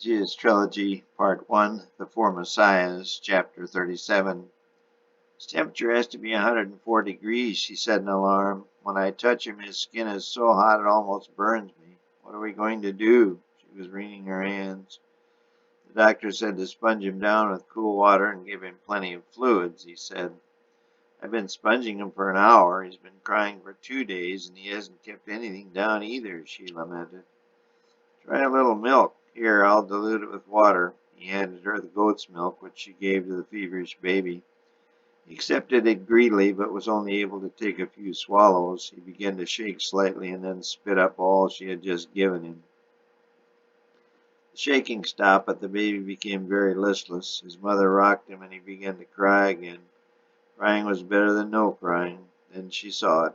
Jesus Trilogy, Part 1, The Four Messiahs, Chapter 37. His temperature has to be 104 degrees, she said in alarm. When I touch him, his skin is so hot it almost burns me. What are we going to do? She was wringing her hands. The doctor said to sponge him down with cool water and give him plenty of fluids, he said. I've been sponging him for an hour. He's been crying for 2 days, and he hasn't kept anything down either, she lamented. Try a little milk. Here, I'll dilute it with water. He handed her the goat's milk, which she gave to the feverish baby. He accepted it greedily, but was only able to take a few swallows. He began to shake slightly and then spit up all she had just given him. The shaking stopped, but the baby became very listless. His mother rocked him, and he began to cry again. Crying was better than no crying. Then she saw it.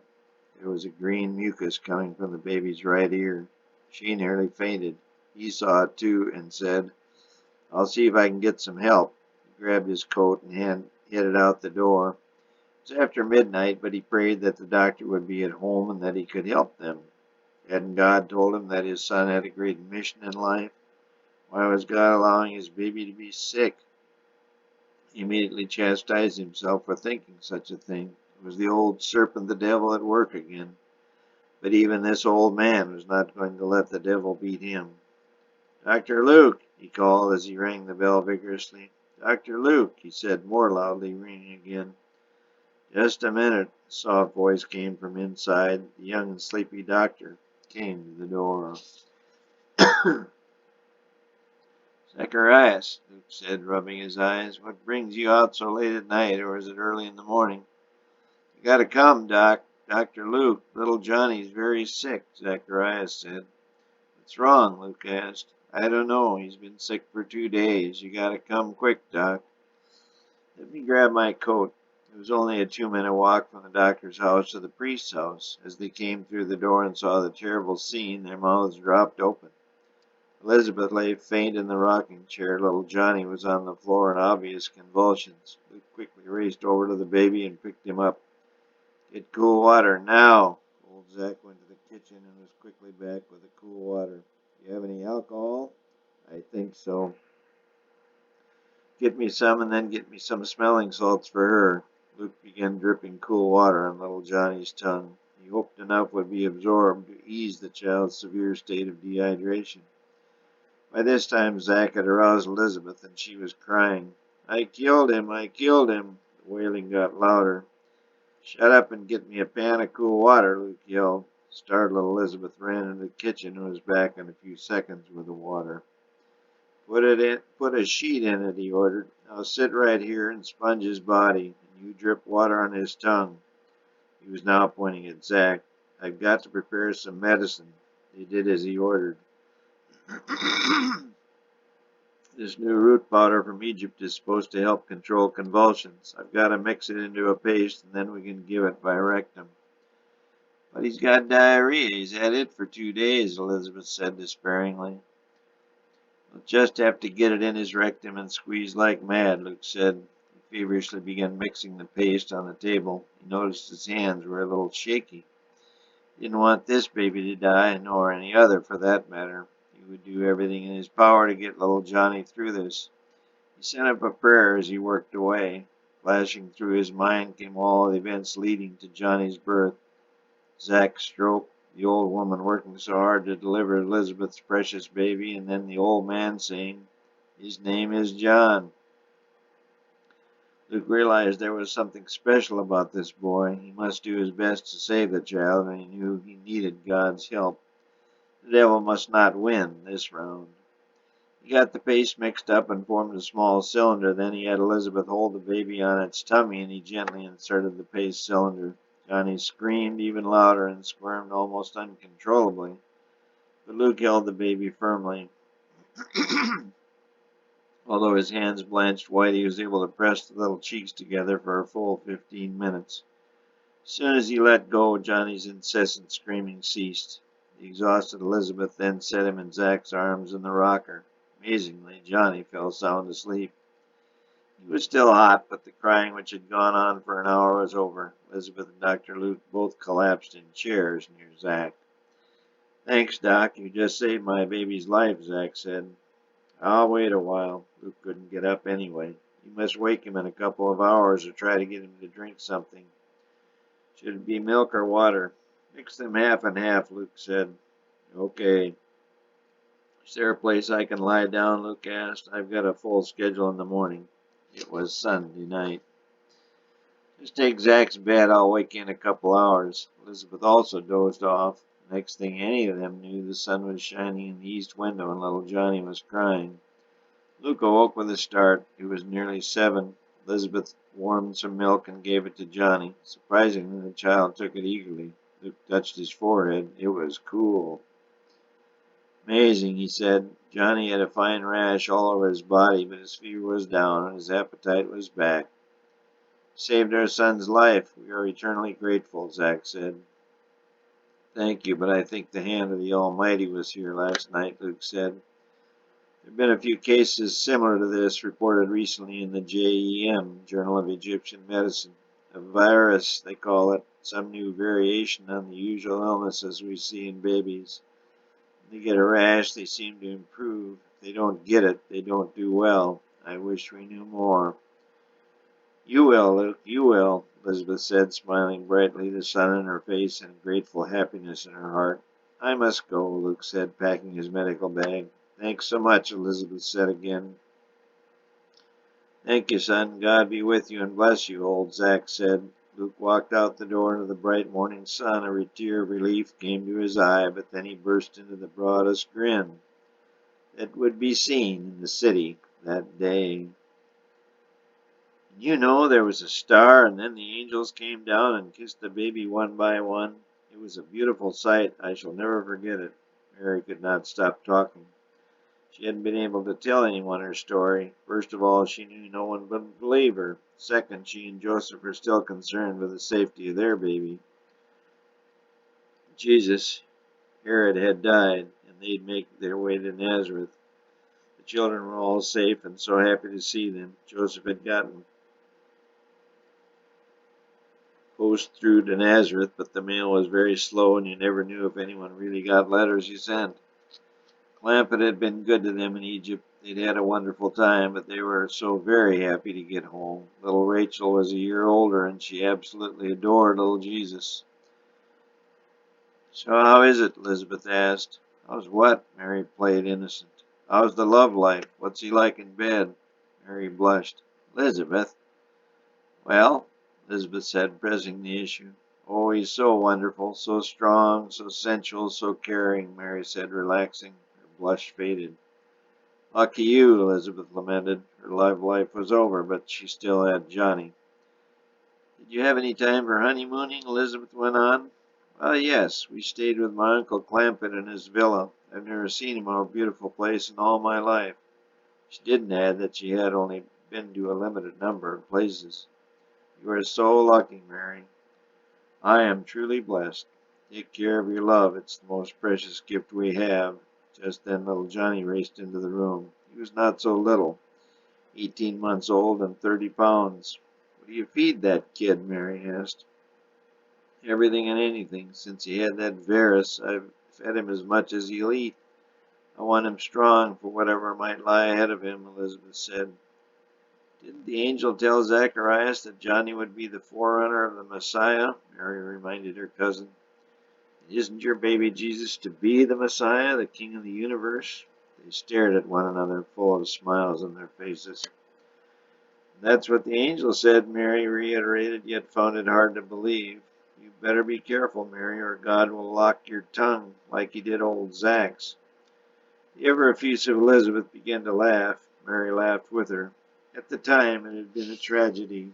There was a green mucus coming from the baby's right ear. She nearly fainted. He saw it too and said, I'll see if I can get some help. He grabbed his coat and headed out the door. It was after midnight, but he prayed that the doctor would be at home and that he could help them. Hadn't God told him that his son had a great mission in life? Why was God allowing his baby to be sick? He immediately chastised himself for thinking such a thing. It was the old serpent, the devil, at work again. But even this old man was not going to let the devil beat him. Dr. Luke, he called as he rang the bell vigorously. Dr. Luke, he said more loudly, ringing again. Just a minute, a soft voice came from inside. The young and sleepy doctor came to the door. Zacharias, Luke said, rubbing his eyes, what brings you out so late at night, or is it early in the morning? You gotta come, Doc. Dr. Luke, little Johnny's very sick, Zacharias said. What's wrong? Luke asked. I don't know. He's been sick for 2 days. You gotta come quick, Doc. Let me grab my coat. It was only a 2-minute walk from the doctor's house to the priest's house. As they came through the door and saw the terrible scene, their mouths dropped open. Elizabeth lay faint in the rocking chair. Little Johnny was on the floor in obvious convulsions. Luke quickly raced over to the baby and picked him up. Get cool water, now! Old Zach went to the kitchen and was quickly back with the cool water. You have any alcohol? I think so. Get me some and then get me some smelling salts for her. Luke began dripping cool water on little Johnny's tongue. He hoped enough would be absorbed to ease the child's severe state of dehydration. By this time, Zach had aroused Elizabeth, and she was crying. I killed him! I killed him! The wailing got louder. Shut up and get me a pan of cool water, Luke yelled. Startled Elizabeth ran into the kitchen and was back in a few seconds with the water. Put a sheet in it, he ordered. Now sit right here and sponge his body, and you drip water on his tongue. He was now pointing at Zach. I've got to prepare some medicine. They did as he ordered. This new root powder from Egypt is supposed to help control convulsions. I've got to mix it into a paste, and then we can give it by rectum. But he's got diarrhea. He's had it for 2 days, Elizabeth said despairingly. We'll just have to get it in his rectum and squeeze like mad, Luke said. He feverishly began mixing the paste on the table. He noticed his hands were a little shaky. He didn't want this baby to die, nor any other for that matter. He would do everything in his power to get little Johnny through this. He sent up a prayer as he worked away. Flashing through his mind came all the events leading to Johnny's birth. Zach's stroke, the old woman working so hard to deliver Elizabeth's precious baby, and then the old man saying, his name is John. Luke realized there was something special about this boy. He must do his best to save the child, and he knew he needed God's help. The devil must not win this round. He got the paste mixed up and formed a small cylinder. Then he had Elizabeth hold the baby on its tummy, and he gently inserted the paste cylinder. Johnny screamed even louder and squirmed almost uncontrollably, but Luke held the baby firmly. Although his hands blanched white, he was able to press the little cheeks together for a full 15 minutes. As soon as he let go, Johnny's incessant screaming ceased. The exhausted Elizabeth then set him in Zach's arms in the rocker. Amazingly, Johnny fell sound asleep. He was still hot, but the crying which had gone on for an hour was over. Elizabeth and Dr. Luke both collapsed in chairs near Zach. Thanks, Doc. You just saved my baby's life, Zach said. I'll wait a while. Luke couldn't get up anyway. You must wake him in a couple of hours or try to get him to drink something. Should it be milk or water? Mix them half and half, Luke said. Okay. Is there a place I can lie down? Luke asked. I've got a full schedule in the morning. It was Sunday night. Just take Zach's bed. I'll wake you in a couple hours. Elizabeth also dozed off. Next thing any of them knew, the sun was shining in the east window and little Johnny was crying. Luke awoke with a start. It was nearly 7. Elizabeth warmed some milk and gave it to Johnny. Surprisingly, the child took it eagerly. Luke touched his forehead. It was cool. Amazing, he said. Johnny had a fine rash all over his body, but his fever was down and his appetite was back. Saved our son's life. We are eternally grateful, Zach said. Thank you, but I think the hand of the Almighty was here last night, Luke said. There have been a few cases similar to this reported recently in the JEM, Journal of Egyptian Medicine. A virus, they call it, some new variation on the usual illnesses we see in babies. When they get a rash, they seem to improve. If they don't get it, they don't do well. I wish we knew more. You will, Luke, you will, Elizabeth said, smiling brightly, the sun in her face and grateful happiness in her heart. I must go, Luke said, packing his medical bag. Thanks so much, Elizabeth said again. Thank you, son. God be with you and bless you, old Zach said. Luke walked out the door into the bright morning sun. A tear of relief came to his eye, but then he burst into the broadest grin that would be seen in the city that day. You know, there was a star, and then the angels came down and kissed the baby one by one. It was a beautiful sight. I shall never forget it. Mary could not stop talking. She hadn't been able to tell anyone her story. First of all, she knew no one would believe her. Second, she and Joseph were still concerned with the safety of their baby. Jesus, Herod had died, and they'd make their way to Nazareth. The children were all safe and so happy to see them. Joseph had gotten post through to Nazareth, but the mail was very slow and you never knew if anyone really got letters you sent. Clampett had been good to them in Egypt. They'd had a wonderful time, but they were so very happy to get home. Little Rachel was a year older, and she absolutely adored little Jesus. So how is it? Elizabeth asked. How's what? Mary played innocent. How's the love life? What's he like in bed? Mary blushed. Elizabeth. Well, Elizabeth said, pressing the issue. Oh, he's so wonderful, so strong, so sensual, so caring, Mary said, relaxing. Her blush faded. Lucky you, Elizabeth lamented. Her love life was over, but she still had Johnny. Did you have any time for honeymooning? Elizabeth went on. Well, yes, we stayed with my Uncle Clampett in his villa. I've never seen a more beautiful place in all my life. She didn't add that she had only been to a limited number of places. You are so lucky, Mary. I am truly blessed. Take care of your love. It's the most precious gift we have. Just then little Johnny raced into the room. He was not so little, 18 months old and 30 pounds. What do you feed that kid? Mary asked. Everything and anything. Since he had that virus, I've fed him as much as he'll eat. I want him strong for whatever might lie ahead of him, Elizabeth said. Didn't the angel tell Zacharias that Johnny would be the forerunner of the Messiah? Mary reminded her cousin. Isn't your baby Jesus to be the Messiah, the King of the universe? They stared at one another, full of smiles on their faces. That's what the angel said, Mary reiterated, yet found it hard to believe. You better be careful, Mary, or God will lock your tongue, like he did old Zach's. The ever-effusive Elizabeth began to laugh. Mary laughed with her. At the time, it had been a tragedy,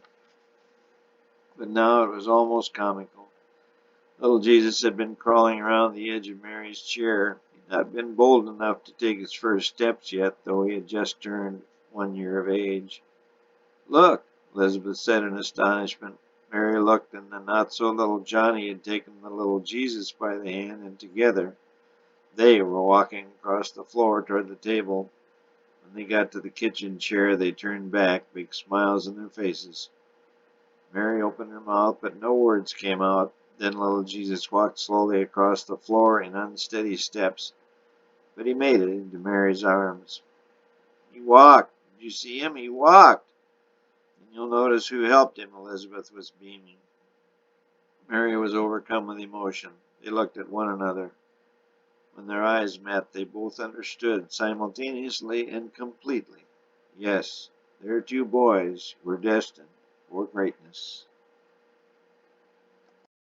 but now it was almost comical. Little Jesus had been crawling around the edge of Mary's chair. He had not been bold enough to take his first steps yet, though he had just turned 1 year of age. Look, Elizabeth said in astonishment. Mary looked, and the not-so-little Johnny had taken the little Jesus by the hand, and together they were walking across the floor toward the table. When they got to the kitchen chair, they turned back, big smiles on their faces. Mary opened her mouth, but no words came out. Then little Jesus walked slowly across the floor in unsteady steps, but he made it into Mary's arms. He walked. Did you see him? He walked. And you'll notice who helped him. Elizabeth was beaming. Mary was overcome with emotion. They looked at one another. When their eyes met, they both understood simultaneously and completely. Yes, their two boys were destined for greatness.